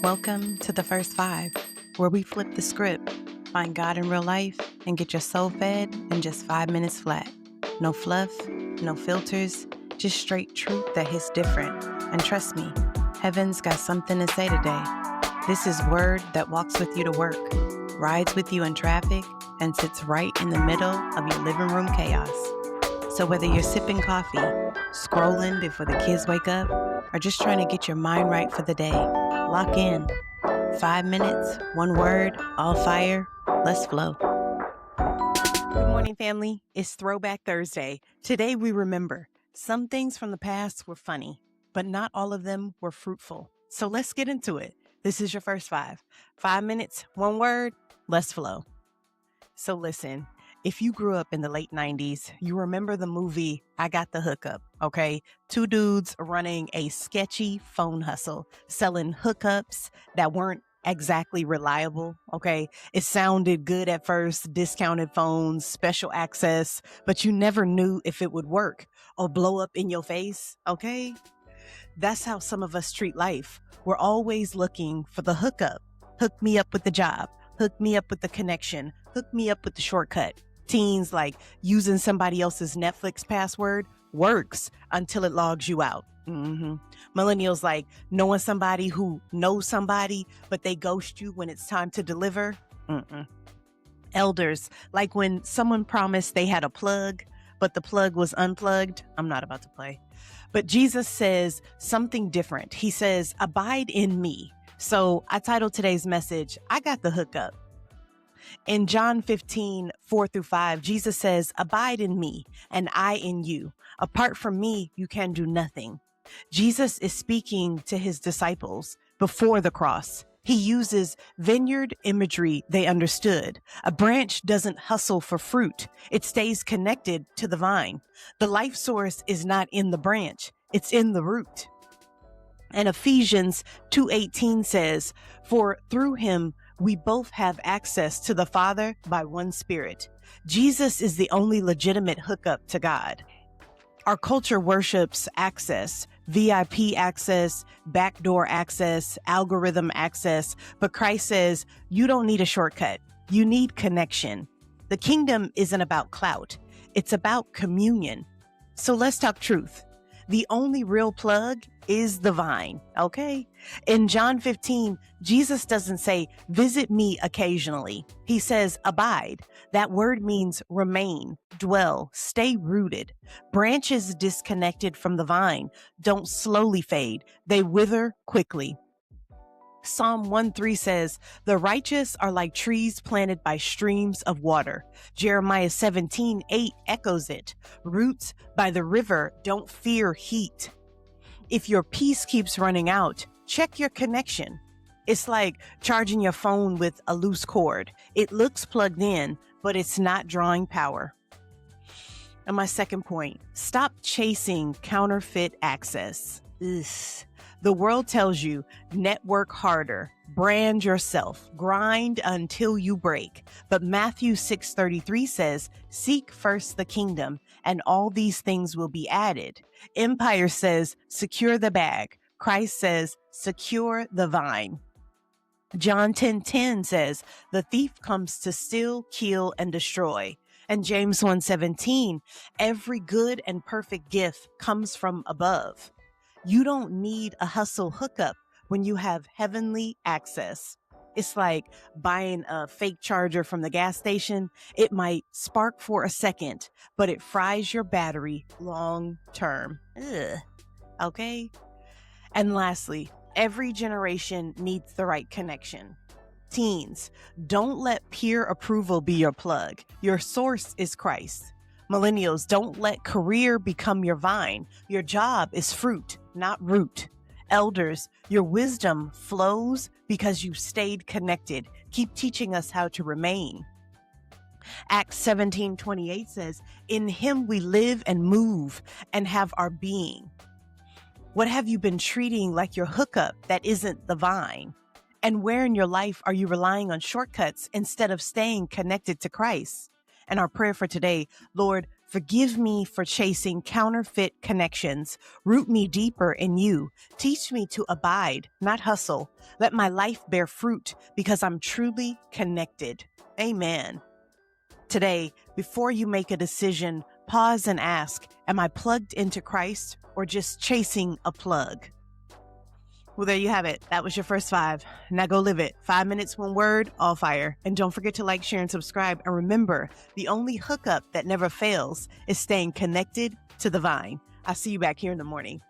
Welcome to the First Five, where we flip the script, find God in real life, and get your soul fed in just 5 minutes flat. No fluff, no filters, just straight truth that hits different. And trust me, heaven's got something to say today. This is word that walks with you to work, rides with you in traffic, and sits right in the middle of your living room chaos. So whether you're sipping coffee, scrolling before the kids wake up, or just trying to get your mind right for the day, lock in. 5 minutes, one word, all fire. Let's flow. Good morning, family. It's Throwback Thursday. Today we remember some things from the past were funny, but not all of them were fruitful. So let's get into it. This is your First Five. 5 minutes, one word, let's flow. So listen, if you grew up in the late 90s, you remember the movie I Got the Hookup, okay? Two dudes running a sketchy phone hustle, selling hookups that weren't exactly reliable, okay? It sounded good at first, discounted phones, special access, but you never knew if it would work or blow up in your face, okay? That's how some of us treat life. We're always looking for the hookup. Hook me up with the job. Hook me up with the connection. Hook me up with the shortcut. Teens like using somebody else's Netflix password works until it logs you out. Millennials like knowing somebody who knows somebody, but they ghost you when it's time to deliver. Elders like when someone promised they had a plug, but the plug was unplugged. I'm not about to play. But Jesus says something different. He says, abide in me. So I titled today's message, I Got the Hookup. In John 15, 4-5, Jesus says, abide in me and I in you. Apart from me, you can do nothing. Jesus is speaking to his disciples before the cross. He uses vineyard imagery they understood. A branch doesn't hustle for fruit. It stays connected to the vine. The life source is not in the branch. It's in the root. And Ephesians 2:18 says, for through him, we both have access to the Father by one Spirit. Jesus is the only legitimate hookup to God. Our culture worships access, VIP access, backdoor access, algorithm access, but Christ says you don't need a shortcut. You need connection. The kingdom isn't about clout. It's about communion. So let's talk truth. The only real plug is the vine, okay? In John 15, Jesus doesn't say, visit me occasionally. He says, abide. That word means remain, dwell, stay rooted. Branches disconnected from the vine don't slowly fade. They wither quickly. Psalm 1:3 says, the righteous are like trees planted by streams of water. Jeremiah 17:8 echoes it. Roots by the river don't fear heat. If your peace keeps running out, check your connection. It's like charging your phone with a loose cord. It looks plugged in, but it's not drawing power. And my second point, stop chasing counterfeit access. Ugh. The world tells you, network harder, brand yourself, grind until you break. But Matthew 6:33 says, seek first the kingdom, and all these things will be added. Empire says, secure the bag. Christ says, secure the vine. John 10:10 says, the thief comes to steal, kill, and destroy. And James 1:17, every good and perfect gift comes from above. You don't need a hustle hookup when you have heavenly access. It's like buying a fake charger from the gas station. It might spark for a second, but it fries your battery long term. Ugh. Okay? And lastly, every generation needs the right connection. Teens, don't let peer approval be your plug. Your source is Christ. Millennials, don't let career become your vine. Your job is fruit, not root. Elders, your wisdom flows because you stayed connected. Keep teaching us how to remain. Acts 17:28 says, in him we live and move and have our being. What have you been treating like your hookup that isn't the vine? And where in your life are you relying on shortcuts instead of staying connected to Christ? And our prayer for today, Lord, Forgive me for chasing counterfeit connections. Root me deeper in you. Teach me to abide, not hustle. Let my life bear fruit because I'm truly connected. Amen. Today, before you make a decision, pause and ask, am I plugged into Christ or just chasing a plug? Well, there you have it. That was your first 5. Now go live it. 5 minutes, 1 word, all fire. And don't forget to like, share, and subscribe. And remember, the only hookup that never fails is staying connected to the vine. I'll see you back here in the morning.